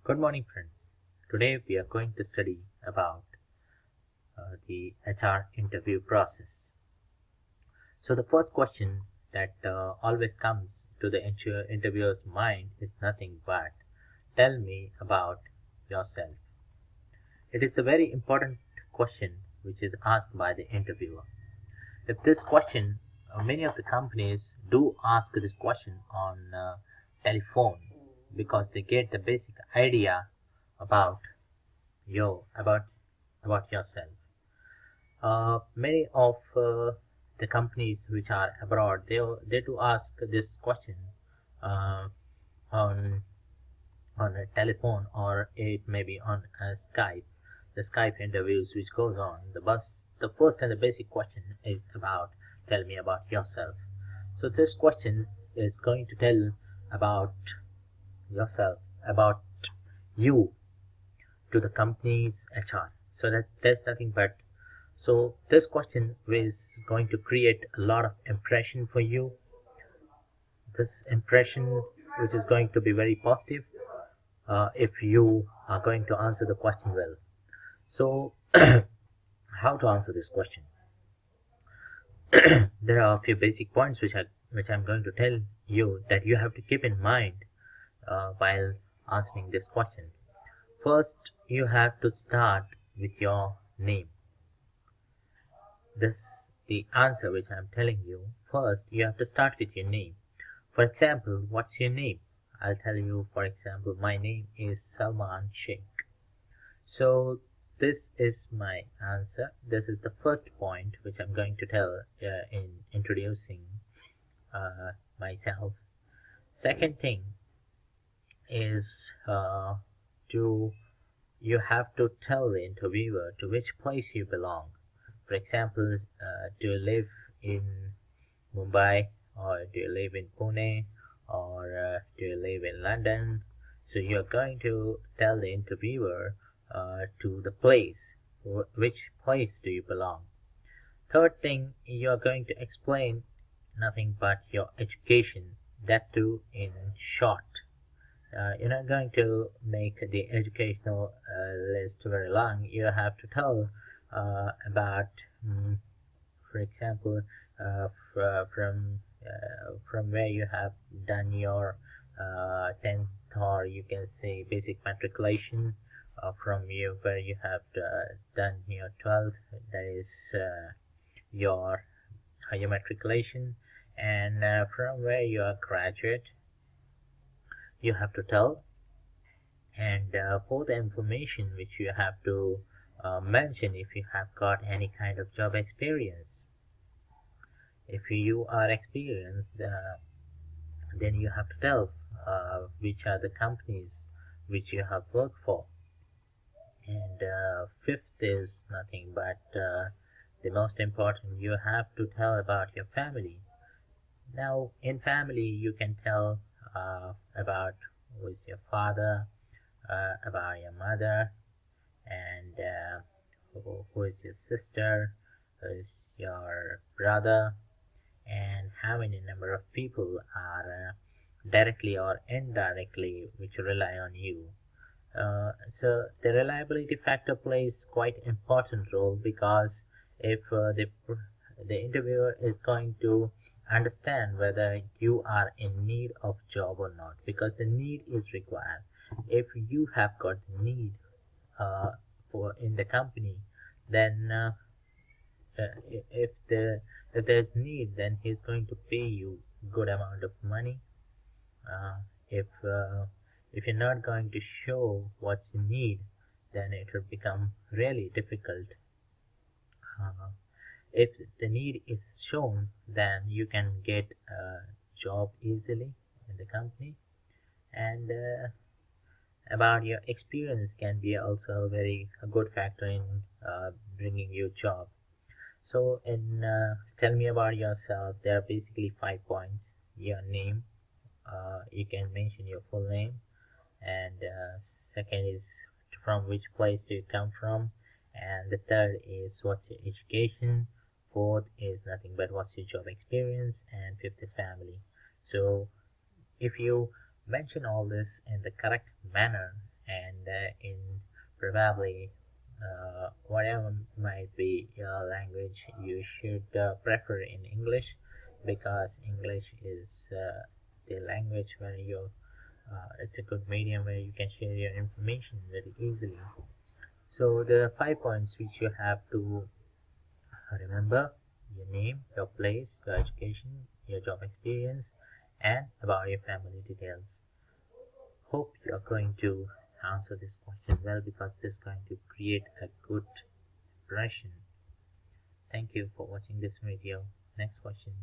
Good morning, friends. Today we are going to study about the HR interview process. So the first question that always comes to the interviewer's mind is nothing but, tell me about yourself. It is the very important question which is asked by the interviewer. If this question, many of the companies do ask this question on telephone because they get the basic idea about about yourself. Many of the companies which are abroad, they do ask this question uh, on a telephone, or it may be on a Skype. The Skype interviews which goes on. The first and the basic question is about, tell me about yourself. So this question is going to tell about yourself, about you, to the company's HR. So that there's nothing but, so this question is going to create a lot of impression for you. This impression, which is going to be very positive, if you are going to answer the question well. So how to answer this question? There are a few basic points which I'm going to tell you that you have to keep in mind while answering this question. First, you have to start with your name. This the answer which I'm telling you. First, you have to start with your name. For example, what's your name? I'll tell you, for example, my name is Salman Sheikh. So this is my answer. This is the first point which I'm going to tell in introducing myself. Second thing is you have to tell the interviewer to which place you belong. For example, do you live in Mumbai, or do you live in Pune, or do you live in London? So you're going to tell the interviewer to the place, which place do you belong. Third thing, you're going to explain nothing but your education, that too in short. You're not going to make the educational list very long. You have to tell about, for example, from where you have done your 10th, or you can say basic matriculation, from where you have done your 12th, that is your higher matriculation, and from where you are graduate, you have to tell. And for the information which you have to mention, if you have got any kind of job experience. If you are experienced, then you have to tell which are the companies which you have worked for. And fifth is nothing but the most important, you have to tell about your family. Now, in family, you can tell about who is your father, about your mother, and who is your sister, who is your brother, and how many number of people are directly or indirectly which rely on you. So the reliability factor plays quite important role, because if the interviewer is going to understand whether you are in need of job or not, because the need is required. If you have got the need for in the company, then if there's need, then he's going to pay you good amount of money. Uh, if if you're not going to show what you need, then it will become really difficult. Uh, if the need is shown, then you can get a job easily in the company. And about your experience can be also a good factor in bringing you job. So in tell me about yourself, there are basically 5 points. Your name, you can mention your full name, and second is from which place do you come from, and the third is what's your education, fourth is nothing but what's your job experience, and fifth is family. So if you mention all this in the correct manner, in probably whatever might be your language, you should prefer in English, because English is the language where you it's a good medium where you can share your information very easily. So there are 5 points which you have to remember: your name, your place, your education, your job experience, and about your family details. Hope you are going to answer this question well, because this is going to create a good impression. Thank you for watching this video. Next question.